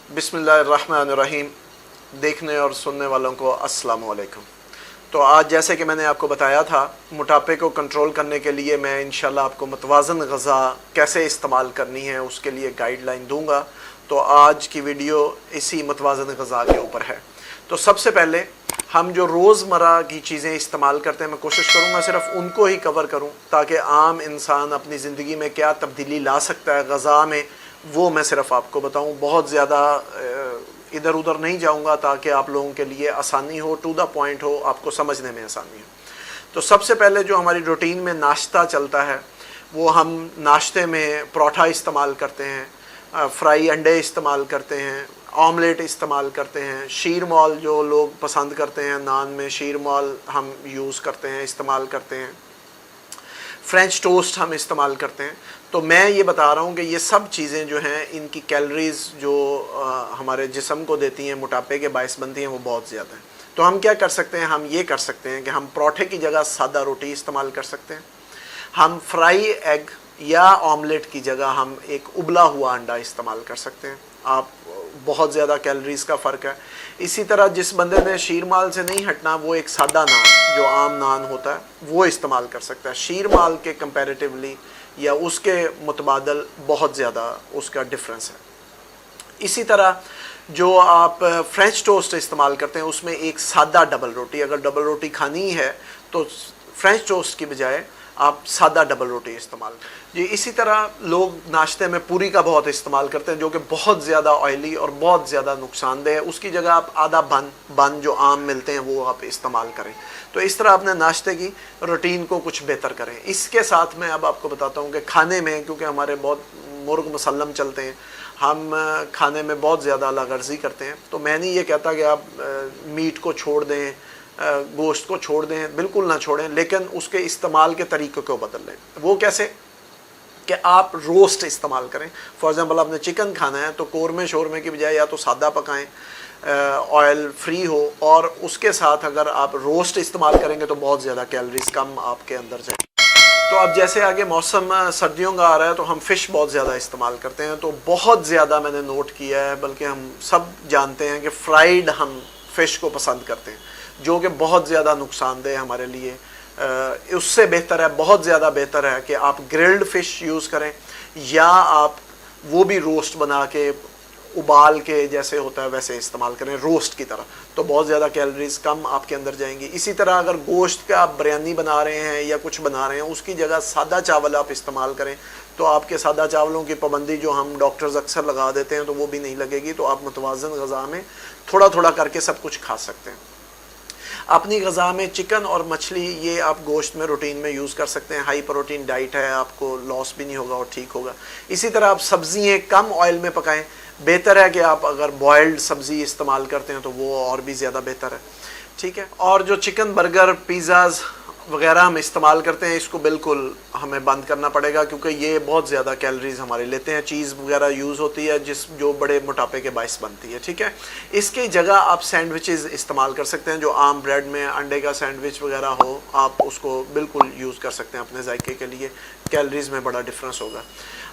बिस्मिल्लाहिर्रहमानिर्रहीम। देखने और सुनने वालों को अस्सलाम वालेकुम। तो आज जैसे कि मैंने आपको बताया था, मोटापे को कंट्रोल करने के लिए मैं इंशाल्लाह आपको मतवाज़न ग़ज़ा कैसे इस्तेमाल करनी है उसके लिए गाइडलाइन दूंगा। तो आज की वीडियो इसी मतवाज़न ग़ज़ा के ऊपर है। तो सबसे पहले हम जो रोज़मर्रा की चीज़ें इस्तेमाल करते हैं, मैं कोशिश करूँगा सिर्फ उनको ही कवर करूँ ताकि आम इंसान अपनी ज़िंदगी में क्या तब्दीली ला सकता है ग़ज़ा में, वो मैं सिर्फ आपको बताऊँ। बहुत ज़्यादा इधर उधर नहीं जाऊँगा ताकि आप लोगों के लिए आसानी हो, टू द पॉइंट हो, आपको समझने में आसानी हो। तो सबसे पहले जो हमारी रूटीन में नाश्ता चलता है, वो हम नाश्ते में पराठा इस्तेमाल करते हैं, फ्राई अंडे इस्तेमाल करते हैं, ऑमलेट इस्तेमाल करते हैं, शीर माल जो लोग पसंद करते हैं, नान में शीर माल हम यूज़ करते हैं, इस्तेमाल करते हैं, फ्रेंच टोस्ट हम इस्तेमाल करते हैं। तो मैं ये बता रहा हूँ कि ये सब चीज़ें जो हैं, इनकी कैलोरीज़ जो हमारे जिस्म को देती हैं, मोटापे के बायस बनती हैं, वो बहुत ज़्यादा हैं। तो हम क्या कर सकते हैं, हम ये कर सकते हैं कि हम पराठे की जगह सादा रोटी इस्तेमाल कर सकते हैं। हम फ्राई एग या ऑमलेट की जगह हम एक उबला हुआ अंडा इस्तेमाल कर सकते हैं। आप बहुत ज़्यादा कैलोरीज़ का फ़र्क है। इसी तरह जिस बंदे ने शीर माल से नहीं हटना, वो एक सादा नान जो आम नान होता है वो इस्तेमाल कर सकता है। शीर माल के कंपैरेटिवली या उसके मुतबादल बहुत ज़्यादा उसका डिफरेंस है। इसी तरह जो आप फ्रेंच टोस्ट इस्तेमाल करते हैं, उसमें एक सादा डबल रोटी, अगर डबल रोटी खानी है तो फ्रेंच टोस्ट की बजाय आप सादा डबल रोटी इस्तेमाल जी। इसी तरह लोग नाश्ते में पूरी का बहुत इस्तेमाल करते हैं, जो कि बहुत ज़्यादा ऑयली और बहुत ज़्यादा नुकसानदेह है। उसकी जगह आप आधा बन जो आम मिलते हैं वो आप इस्तेमाल करें। तो इस तरह अपने नाश्ते की रूटीन को कुछ बेहतर करें। इसके साथ मैं अब आपको बताता हूँ कि खाने में, क्योंकि हमारे बहुत मुर्ग मुसल्लम चलते हैं, हम खाने में बहुत ज़्यादा अलागर्जी करते हैं। तो मैं नहीं ये कहता कि आप मीट को छोड़ दें, गोश्त को छोड़ दें, बिल्कुल ना छोड़ें, लेकिन उसके इस्तेमाल के तरीक़े को बदल लें। वो कैसे कि आप रोस्ट इस्तेमाल करें। फॉर एग्ज़ाम्पल आपने चिकन खाना है तो कौरमे शोरमे की बजाय या तो सादा पकाएं, ऑयल फ्री हो, और उसके साथ अगर आप रोस्ट इस्तेमाल करेंगे तो बहुत ज़्यादा कैलोरीज कम आपके अंदर जाएंगी। तो अब जैसे आगे मौसम सर्दियों का आ रहा है तो हम फ़िश बहुत ज़्यादा इस्तेमाल करते हैं। तो बहुत ज़्यादा मैंने नोट किया है, बल्कि हम सब जानते हैं कि फ्राइड हम फ़िश को पसंद करते हैं, जो कि बहुत ज़्यादा नुकसानदेह है हमारे लिए। उससे बेहतर है, बहुत ज़्यादा बेहतर है कि आप ग्रिल्ड फ़िश यूज़ करें, या आप वो भी रोस्ट बना के उबाल के जैसे होता है वैसे इस्तेमाल करें, रोस्ट की तरह। तो बहुत ज़्यादा कैलोरीज कम आपके अंदर जाएंगी। इसी तरह अगर गोश्त का आप बिरयानी बना रहे हैं या कुछ बना रहे हैं, उसकी जगह सादा चावल आप इस्तेमाल करें, तो आपके सादा चावलों की पाबंदी जो हम डॉक्टर्स अक्सर लगा देते हैं, तो वो भी नहीं लगेगी। तो आप मुतवाज़न ग़ज़ा में थोड़ा थोड़ा करके सब कुछ खा सकते हैं। अपनी ग़ज़ा में चिकन और मछली, ये आप गोश्त में रूटीन में यूज़ कर सकते हैं। हाई प्रोटीन डाइट है, आपको लॉस भी नहीं होगा और ठीक होगा। इसी तरह आप सब्ज़ियाँ कम ऑयल में पकाएं। बेहतर है कि आप अगर बॉयल्ड सब्ज़ी इस्तेमाल करते हैं तो वो और भी ज़्यादा बेहतर है, ठीक है। और जो चिकन बर्गर, पिज़्ज़ाज़ वगैरह हम इस्तेमाल करते हैं, इसको बिल्कुल हमें बंद करना पड़ेगा, क्योंकि ये बहुत ज़्यादा कैलोरीज हमारे लेते हैं। चीज़ वगैरह यूज़ होती है जो बड़े मोटापे के बायस बनती है, ठीक है। इसकी जगह आप सैंडविचेस इस्तेमाल कर सकते हैं, जो आम ब्रेड में अंडे का सैंडविच वगैरह हो, आप उसको बिल्कुल यूज़ कर सकते हैं अपने जायके के लिए। कैलोरीज में बड़ा डिफरेंस होगा।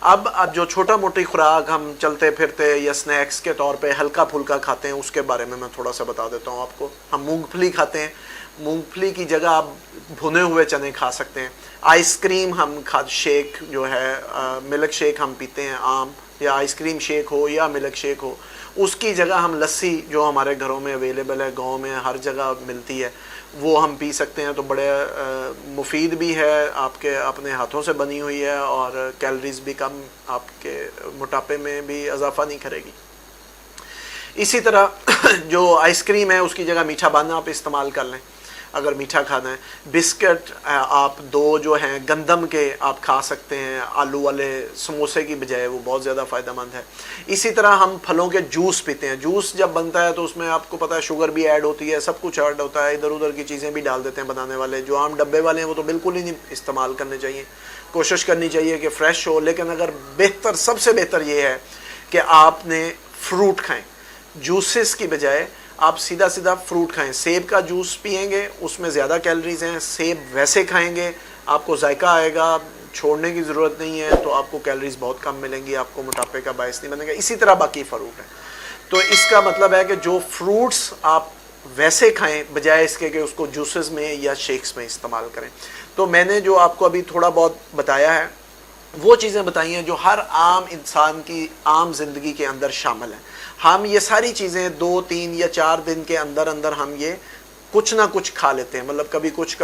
अब जो छोटा मोटी खुराक हम चलते फिरते या स्नैक्स के तौर पे हल्का फुल्का खाते हैं, उसके बारे में मैं थोड़ा सा बता देता हूँ आपको। हम मूंगफली खाते हैं, मूंगफली की जगह आप भुने हुए चने खा सकते हैं। आइसक्रीम हम शेक जो है, मिल्क शेक हम पीते हैं आम, या आइसक्रीम शेक हो या मिल्क शेक हो, उसकी जगह हम लस्सी जो हमारे घरों में अवेलेबल है, गांव में हर जगह मिलती है, वो हम पी सकते हैं। तो बड़े मुफीद भी है, आपके अपने हाथों से बनी हुई है, और कैलोरीज भी कम, आपके मोटापे में भी इजाफा नहीं करेगी। इसी तरह जो आइसक्रीम है, उसकी जगह मीठा पाना आप इस्तेमाल कर लें अगर मीठा खाना है। बिस्किट आप दो जो हैं गंदम के आप खा सकते हैं, आलू वाले समोसे की बजाय, वो बहुत ज़्यादा फ़ायदेमंद है। इसी तरह हम फलों के जूस पीते हैं। जूस जब बनता है तो उसमें आपको पता है शुगर भी ऐड होती है, सब कुछ ऐड होता है, इधर उधर की चीज़ें भी डाल देते हैं बनाने वाले। जो आम डब्बे वाले हैं वो तो बिल्कुल ही नहीं इस्तेमाल करने चाहिए, कोशिश करनी चाहिए कि फ़्रेश हो। लेकिन अगर बेहतर, सबसे बेहतर ये है कि आपने फ्रूट खाएँ, जूसेस की बजाय आप सीधा सीधा फ्रूट खाएं। सेब का जूस पिएंगे, उसमें ज़्यादा कैलोरीज हैं। सेब वैसे खाएंगे, आपको जायका आएगा, छोड़ने की ज़रूरत नहीं है, तो आपको कैलोरीज बहुत कम मिलेंगी, आपको मोटापे का बायस नहीं बनेगा। इसी तरह बाकी फ्रूट है। تو اس کا مطلب ہے کہ جو فروٹس آپ ویسے کھائیں بجائے اس کے کہ اس کو جوسز میں یا شیکس میں استعمال کریں. تو میں نے جو آپ کو ابھی تھوڑا بہت بتایا ہے وہ چیزیں بتائی ہیں جو ہر عام انسان کی عام زندگی کے اندر شامل ہیں. ہم یہ ساری چیزیں 2 3 یا 4 دن کے اندر اندر ہم یہ کچھ نہ کچھ کھا لیتے ہیں, مطلب کبھی کچھ.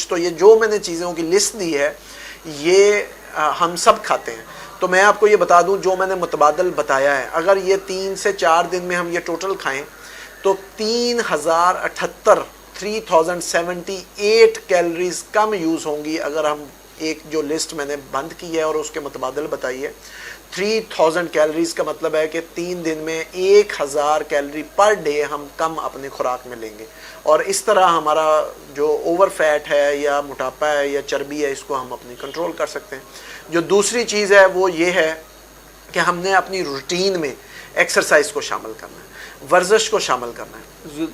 تو یہ جو میں نے چیزوں کی لسٹ دی ہے یہ ہم سب کھاتے ہیں. تو میں آپ کو یہ بتا دوں جو میں نے متبادل بتایا ہے, اگر یہ 3 سے 4 دن میں ہم یہ ٹوٹل کھائیں تو 3078 کیلریز کم یوز ہوں گی اگر ہم ایک جو لسٹ میں نے بند کی ہے اور اس کے متبادل بتائی ہے. 3000 کیلریز کا مطلب ہے کہ 3 دن میں 1000 کیلری پر ڈے ہم کم اپنی خوراک میں لیں گے, اور اس طرح ہمارا جو اوور فیٹ ہے یا موٹاپا ہے یا چربی ہے اس کو ہم اپنی کنٹرول کر سکتے ہیں. جو دوسری چیز ہے وہ یہ ہے کہ ہم نے اپنی روٹین میں ایکسرسائز کو شامل کرنا ہے, ورزش کو شامل کرنا ہے.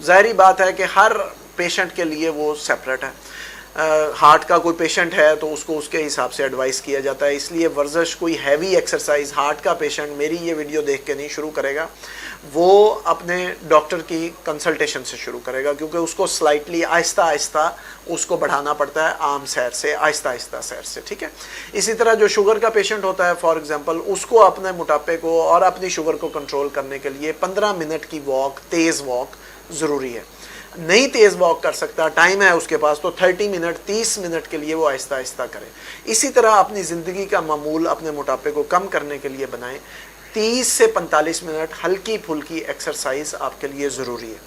ظاہری بات ہے کہ ہر پیشنٹ کے لیے وہ سیپریٹ ہے. ہارٹ کا کوئی پیشنٹ ہے تو اس کو اس کے حساب سے ایڈوائز کیا جاتا ہے, اس لیے ورزش کوئی ہیوی ایکسرسائز ہارٹ کا پیشنٹ میری یہ ویڈیو دیکھ کے نہیں شروع کرے گا, وہ اپنے ڈاکٹر کی کنسلٹیشن سے شروع کرے گا, کیونکہ اس کو سلائٹلی آہستہ آہستہ اس کو بڑھانا پڑتا ہے عام سیر سے, آہستہ آہستہ سیر سے, ٹھیک ہے. اسی طرح جو شوگر کا پیشنٹ ہوتا ہے فار ایگزامپل, اس کو اپنے موٹاپے کو اور اپنی شوگر کو کنٹرول کرنے کے لیے 15 منٹ کی واک, تیز واک ضروری ہے. نہیں تیز واک کر سکتا, ٹائم ہے اس کے پاس, تو 30 منٹ کے لیے وہ آہستہ آہستہ کرے. اسی طرح اپنی زندگی کا معمول اپنے موٹاپے کو کم کرنے کے لیے بنائیں. 30 سے 45 منٹ ہلکی پھلکی ایکسرسائز آپ کے لیے ضروری ہے.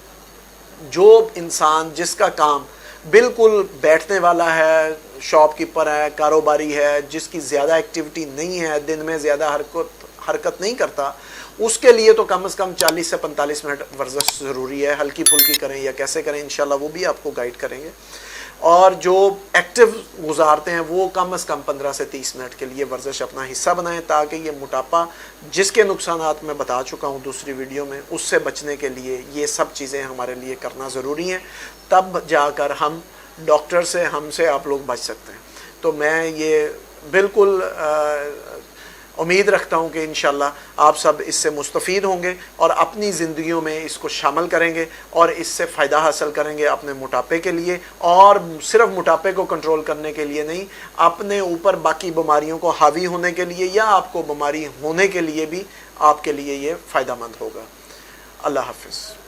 جو انسان جس کا کام بالکل بیٹھنے والا ہے, شاپ کیپر ہے, کاروباری ہے, جس کی زیادہ ایکٹیویٹی نہیں ہے, دن میں زیادہ حرکت نہیں کرتا, اس کے لیے تو کم از کم 40 سے 45 منٹ ورزش ضروری ہے. ہلکی پھلکی کریں یا کیسے کریں انشاءاللہ وہ بھی آپ کو گائیڈ کریں گے. اور جو ایکٹیو گزارتے ہیں وہ کم از کم 15 سے 30 منٹ کے لیے ورزش اپنا حصہ بنائیں, تاکہ یہ موٹاپا جس کے نقصانات میں بتا چکا ہوں دوسری ویڈیو میں, اس سے بچنے کے لیے یہ سب چیزیں ہمارے لیے کرنا ضروری ہیں. تب جا کر ہم ڈاکٹر سے, ہم سے آپ لوگ بچ سکتے ہیں. تو میں یہ بالکل امید رکھتا ہوں کہ انشاءاللہ آپ سب اس سے مستفید ہوں گے اور اپنی زندگیوں میں اس کو شامل کریں گے اور اس سے فائدہ حاصل کریں گے اپنے موٹاپے کے لیے, اور صرف موٹاپے کو کنٹرول کرنے کے لیے نہیں, اپنے اوپر باقی بیماریوں کو حاوی ہونے کے لیے یا آپ کو بیماری ہونے کے لیے بھی آپ کے لیے یہ فائدہ مند ہوگا. اللہ حافظ.